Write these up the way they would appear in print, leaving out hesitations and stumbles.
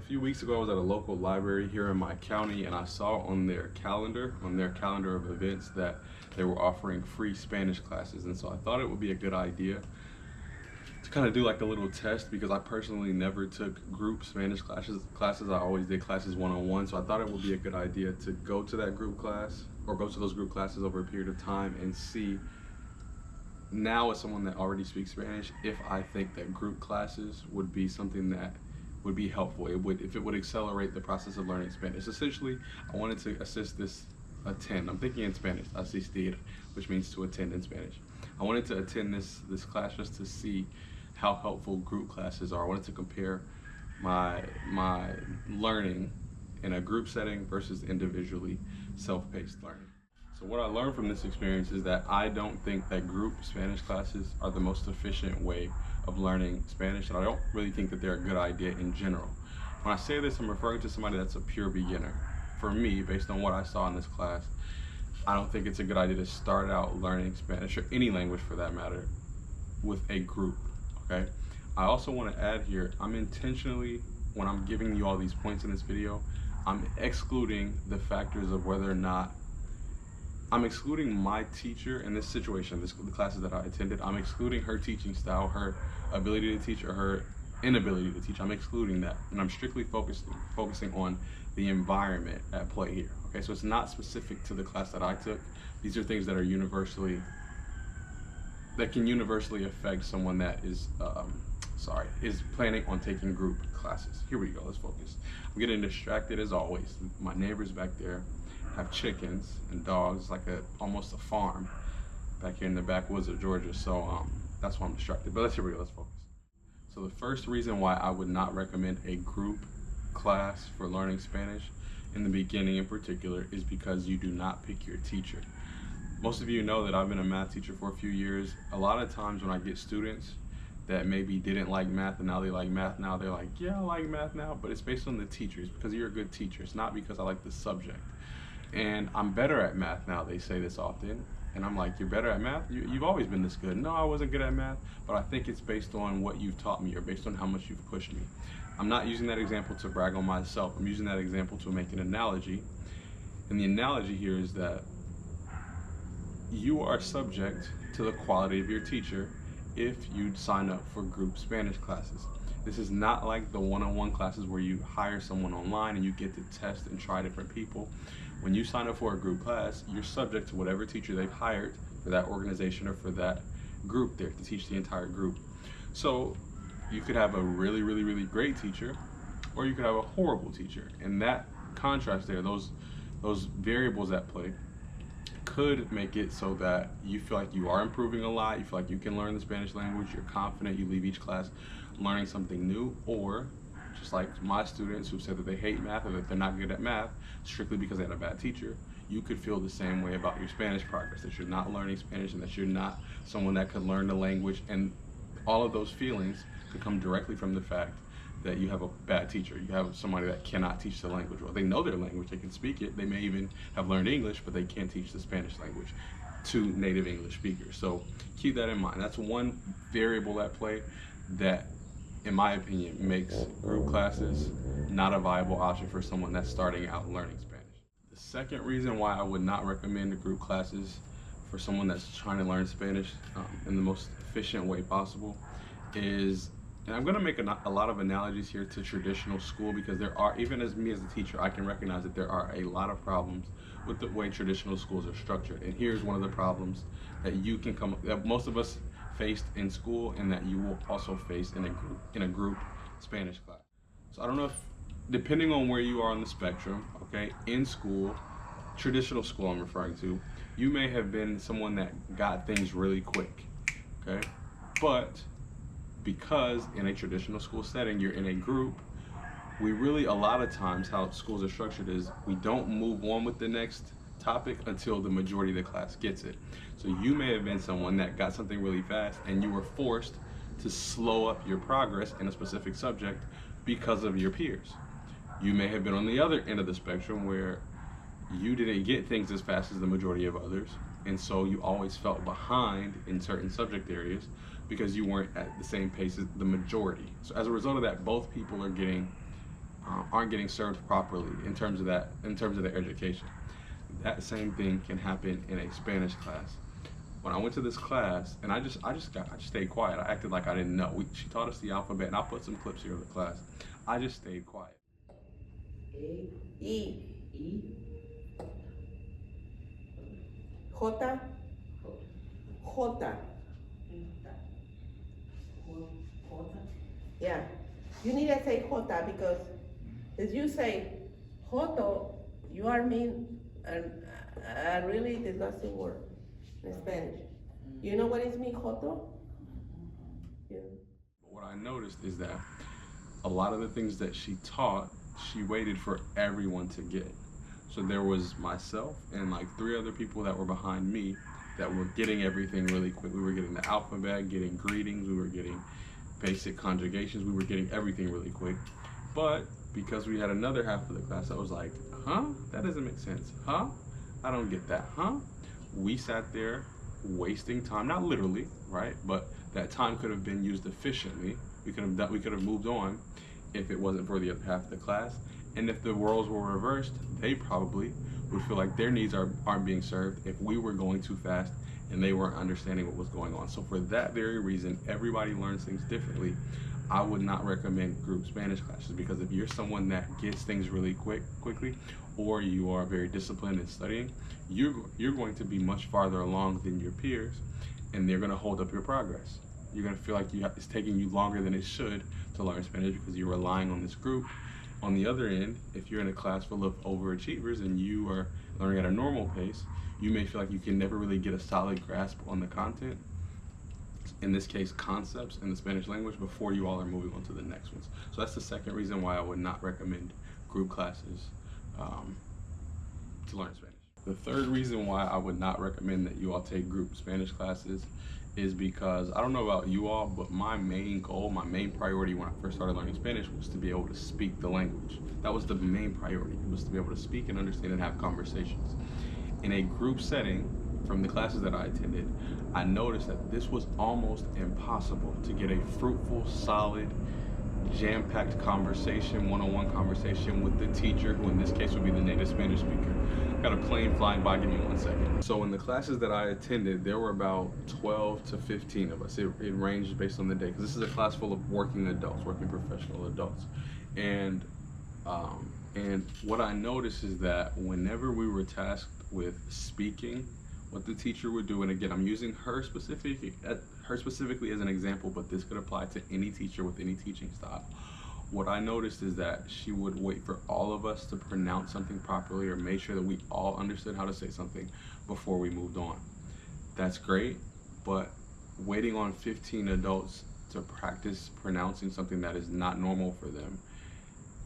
few weeks ago, I was at a local library here in my county, and I saw on their calendar of events, that they were offering free Spanish classes. And so I thought it would be a good idea to kind of do like a little test, because I personally never took group Spanish classes. I always did classes one-on-one. So I thought it would be a good idea to go to that group class, or go to those group classes over a period of time, and see, now as someone that already speaks Spanish, if I think that group classes would be something that would be helpful. If it would accelerate the process of learning Spanish. Essentially, I wanted to attend. I'm thinking in Spanish, asistir, which means to attend in Spanish. I wanted to attend this class just to see how helpful group classes are. I wanted to compare my learning in a group setting versus individually self-paced learning. So what I learned from this experience is that I don't think that group Spanish classes are the most efficient way of learning Spanish, and I don't really think that they're a good idea in general. When I say this, I'm referring to somebody that's a pure beginner. For me, based on what I saw in this class, I don't think it's a good idea to start out learning Spanish, or any language for that matter, with a group, okay? I also want to add here, I'm intentionally, when I'm giving you all these points in this video, I'm excluding the factors of whether or not, I'm excluding my teacher in this situation, the classes that I attended. I'm excluding her teaching style, her ability to teach, or her inability to teach. I'm excluding that, and I'm strictly focusing on the environment at play here. Okay, so it's not specific to the class that I took. These are things that are that can universally affect someone that is planning on taking group classes. Here we go. Let's focus. I'm getting distracted as always. My neighbors back there have chickens and dogs, like almost a farm back here in the backwoods of Georgia. So that's why I'm distracted. But here we go. Let's focus. So the first reason why I would not recommend a group class for learning Spanish in the beginning in particular is because you do not pick your teacher. Most of you know that I've been a math teacher for a few years. A lot of times when I get students that maybe didn't like math and now they like math now, they're like, yeah, I like math now, but it's based on the teachers, because you're a good teacher. It's not because I like the subject. And I'm better at math now, they say this often. And I'm like, you're better at math? You've always been this good. No, I wasn't good at math, but I think it's based on what you've taught me, or based on how much you've pushed me. I'm not using that example to brag on myself. I'm using that example to make an analogy. And the analogy here is that you are subject to the quality of your teacher if you sign up for group Spanish classes. This is not like the one-on-one classes where you hire someone online and you get to test and try different people. When you sign up for a group class, you're subject to whatever teacher they've hired for that organization or for that group there to teach the entire group. So you could have a really, really, really great teacher, or you could have a horrible teacher. And that contrast there, those variables at play, could make it so that you feel like you are improving a lot, you feel like you can learn the Spanish language, you're confident, you leave each class learning something new. Or just like my students who said that they hate math, or that they're not good at math strictly because they had a bad teacher, you could feel the same way about your Spanish progress, that you're not learning Spanish and that you're not someone that could learn the language. And all of those feelings could come directly from the fact that you have a bad teacher. You have somebody that cannot teach the language well. They know their language, they can speak it, they may even have learned English, but they can't teach the Spanish language to native English speakers. So keep that in mind. That's one variable at play that, in my opinion, makes group classes not a viable option for someone that's starting out learning Spanish. The second reason why I would not recommend group classes for someone that's trying to learn Spanish in the most efficient way possible is, and I'm going to make a lot of analogies here to traditional school, because there are, even as me as a teacher, I can recognize that there are a lot of problems with the way traditional schools are structured. And here's one of the problems that that most of us faced in school, and that you will also face in a group Spanish class. So I don't know if, depending on where you are on the spectrum, okay, in school, traditional school I'm referring to, you may have been someone that got things really quick, okay? But because in a traditional school setting, you're in a group, we really, a lot of times how schools are structured is we don't move on with the next topic until the majority of the class gets it. So you may have been someone that got something really fast, and you were forced to slow up your progress in a specific subject because of your peers. You may have been on the other end of the spectrum where you didn't get things as fast as the majority of others, and so you always felt behind in certain subject areas because you weren't at the same pace as the majority. So as a result of that, both people are getting aren't getting served properly in terms of their education. That same thing can happen in a Spanish class. When I went to this class, and I just stayed quiet. I acted like I didn't know. She taught us the alphabet, and I'll put some clips here of the class. I just stayed quiet. E, I, J, J. Yeah, you need to say J because as you say Joto, you are mean a really disgusting word in Spanish. You know what it means, Joto? Yeah. What I noticed is that a lot of the things that she taught, she waited for everyone to get. So there was myself and like 3 other people that were behind me that were getting everything really quick. We were getting the alphabet, getting greetings, we were getting basic conjugations, we were getting everything really quick. But because we had another half of the class that was like, huh? That doesn't make sense. Huh? I don't get that. Huh? We sat there wasting time, not literally, right? But that time could have been used efficiently. We could have moved on if it wasn't for the other half of the class. And if the roles were reversed, they probably would feel like their needs aren't being served if we were going too fast and they weren't understanding what was going on. So for that very reason, everybody learns things differently. I would not recommend group Spanish classes because if you're someone that gets things really quickly, or you are very disciplined in studying, you're going to be much farther along than your peers, and they're going to hold up your progress. You're going to feel like it's taking you longer than it should to learn Spanish because you're relying on this group. On the other end, if you're in a class full of overachievers and you are learning at a normal pace, you may feel like you can never really get a solid grasp on the content, in this case concepts in the Spanish language, before you all are moving on to the next ones. So that's the second reason why I would not recommend group classes to learn Spanish. The third reason why I would not recommend that you all take group Spanish classes is because, I don't know about you all, but my main goal, my main priority when I first started learning Spanish was to be able to speak the language. That was the main priority. It was to be able to speak and understand and have conversations. In a group setting, from the classes that I attended, I noticed that this was almost impossible to get a fruitful, solid, jam-packed conversation, one-on-one conversation with the teacher, who in this case would be the native Spanish speaker. I got a plane flying by, give me 1 second. So in the classes that I attended, there were about 12 to 15 of us. It ranged based on the day, because this is a class full of working adults, working professional adults. And what I noticed is that whenever we were tasked with speaking, what the teacher would do, and again, I'm using her specifically as an example, but this could apply to any teacher with any teaching style. What I noticed is that she would wait for all of us to pronounce something properly or make sure that we all understood how to say something before we moved on. That's great, but waiting on 15 adults to practice pronouncing something that is not normal for them,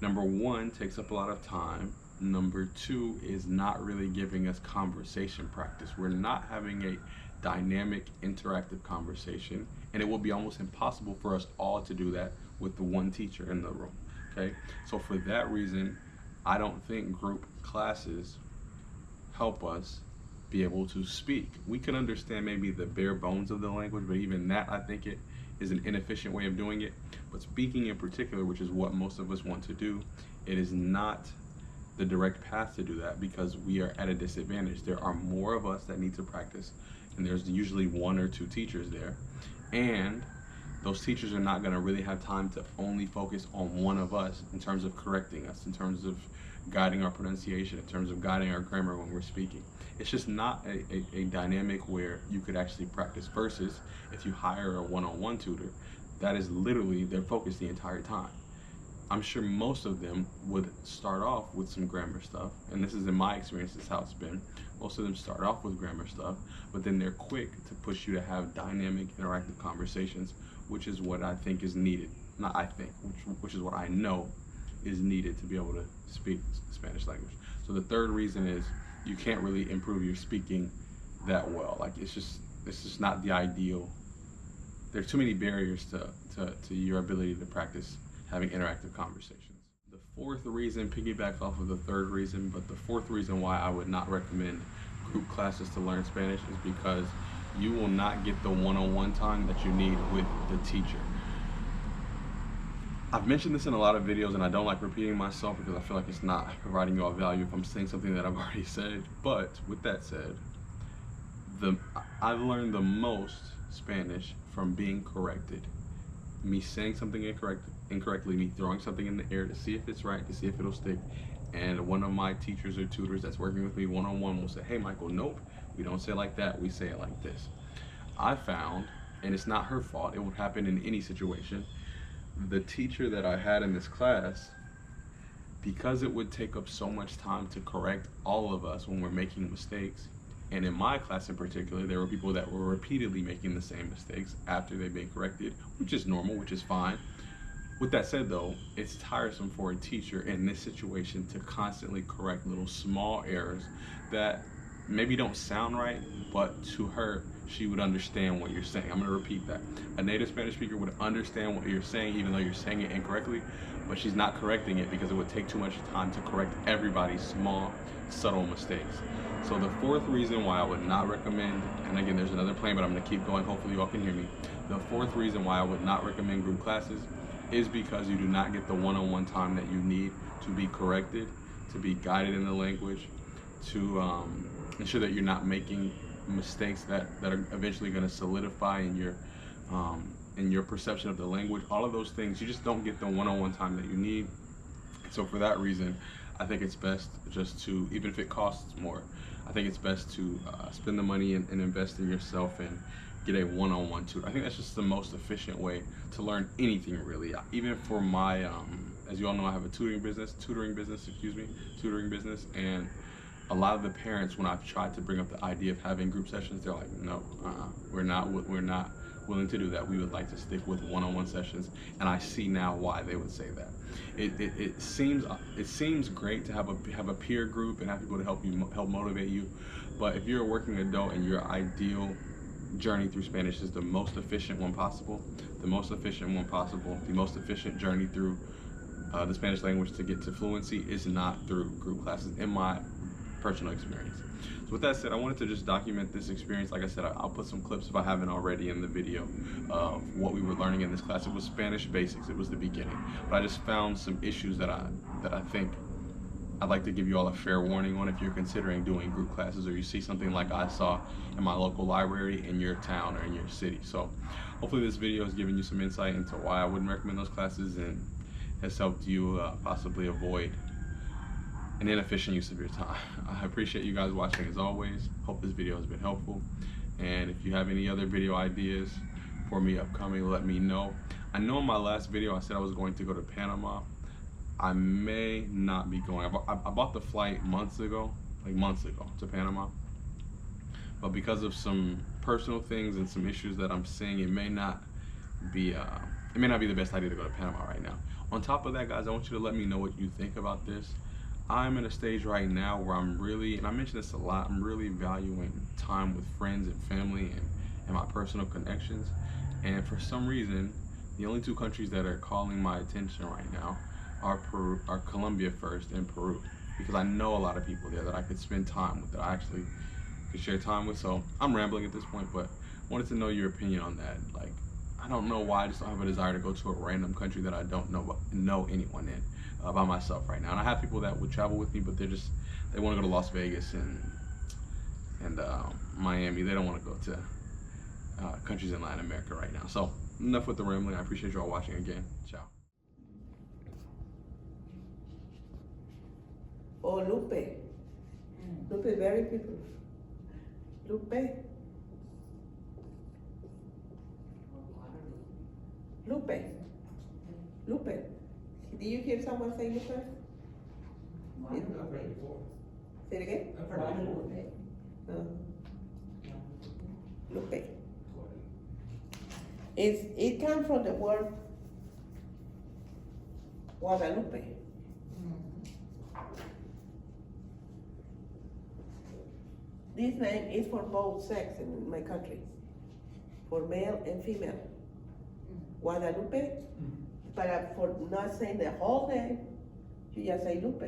number 1, takes up a lot of time. Number 2 is not really giving us conversation practice. We're not having a dynamic, interactive conversation, and it will be almost impossible for us all to do that with the one teacher in the room, okay? So for that reason, I don't think group classes help us be able to speak. We can understand maybe the bare bones of the language, but even that, I think it is an inefficient way of doing it. But speaking in particular, which is what most of us want to do, it is not the direct path to do that because we are at a disadvantage. There are more of us that need to practice, and there's usually 1 or 2 teachers there, and those teachers are not going to really have time to only focus on one of us in terms of correcting us, in terms of guiding our pronunciation, in terms of guiding our grammar when we're speaking. It's just not a dynamic where you could actually practice, versus if you hire a one-on-one tutor, that is literally their focus the entire time. I'm sure most of them would start off with some grammar stuff, and this is in my experience, this is how it's been. Most of them start off with grammar stuff, but then they're quick to push you to have dynamic, interactive conversations, which is what I think is needed. Not I think, which is what I know is needed to be able to speak the Spanish language. So the third reason is you can't really improve your speaking that well. Like it's just not the ideal. There's too many barriers to your ability to practice having interactive conversations. The fourth reason piggybacks off of the third reason, but the fourth reason why I would not recommend group classes to learn Spanish is because you will not get the one-on-one time that you need with the teacher. I've mentioned this in a lot of videos, and I don't like repeating myself because I feel like it's not providing you all value if I'm saying something that I've already said. But with that said, I've learned the most Spanish from being corrected. Me saying something incorrectly, me throwing something in the air to see if it's right, to see if it'll stick. And one of my teachers or tutors that's working with me one-on-one will say, hey Michael, nope, we don't say it like that, we say it like this. I found, and it's not her fault, it would happen in any situation, the teacher that I had in this class, because it would take up so much time to correct all of us when we're making mistakes, and in my class in particular, there were people that were repeatedly making the same mistakes after they've been corrected, which is normal, which is fine. With that said though, it's tiresome for a teacher in this situation to constantly correct little small errors that maybe don't sound right, but to her, she would understand what you're saying. I'm gonna repeat that. A native Spanish speaker would understand what you're saying even though you're saying it incorrectly, but she's not correcting it because it would take too much time to correct everybody's small, subtle mistakes. So the fourth reason why I would not recommend, and again there's another plane but I'm gonna keep going, hopefully you all can hear me. The fourth reason why I would not recommend group classes is because you do not get the one-on-one time that you need to be corrected, to be guided in the language, to ensure that you're not making mistakes that are eventually going to solidify in your perception of the language. All of those things, you just don't get the one-on-one time that you need. So for that reason, I think it's best just to, even if it costs more, I think it's best to spend the money and invest in yourself and get a one-on-one tutor. I think that's just the most efficient way to learn anything really. Even for my, as you all know, I have a tutoring business, and a lot of the parents, when I've tried to bring up the idea of having group sessions, they're like, no, we're not willing to do that. We would like to stick with one-on-one sessions, and I see now why they would say that. It seems great to have a peer group and have people to help motivate you, but if you're a working adult and your ideal journey through Spanish is the most efficient one possible, the most efficient journey through the Spanish language to get to fluency is not through group classes, in my personal experience. So with that said, I wanted to just document this experience. Like I said, I'll put some clips if I haven't already in the video of what we were learning in this class. It was Spanish basics, it was the beginning, but I just found some issues that I think I'd like to give you all a fair warning on if you're considering doing group classes or you see something like I saw in my local library in your town or in your city. So hopefully this video has given you some insight into why I wouldn't recommend those classes and has helped you possibly avoid an inefficient use of your time. I appreciate you guys watching as always. Hope this video has been helpful. And if you have any other video ideas for me upcoming, let me know. I know in my last video I said I was going to go to Panama. I may not be going. I bought the flight months ago to Panama. But because of some personal things and some issues that I'm seeing, it may not be the best idea to go to Panama right now. On top of that, guys, I want you to let me know what you think about this. I'm in a stage right now where I'm really, and I mention this a lot, I'm really valuing time with friends and family and my personal connections. And for some reason, the only two countries that are calling my attention right now are Colombia first and Peru, because I know a lot of people there that I could spend time with, that I actually could share time with. So I'm rambling at this point, but wanted to know your opinion on that. Like, I don't know why I just don't have a desire to go to a random country that I don't know anyone in by myself right now. And I have people that would travel with me, but they want to go to Las Vegas and Miami. They don't want to go to countries in Latin America right now. So enough with the rambling. I appreciate you all watching again. Ciao. Oh, Lupe. Lupe, very people. Lupe. Lupe. Lupe. Did you hear someone say Lupe? I've heard it before. Say it again? I've heard it before. No. Lupe. It comes from the word Guadalupe. This name is for both sex in my country, for male and female. Guadalupe, but for not saying the whole name, you just say Lupe.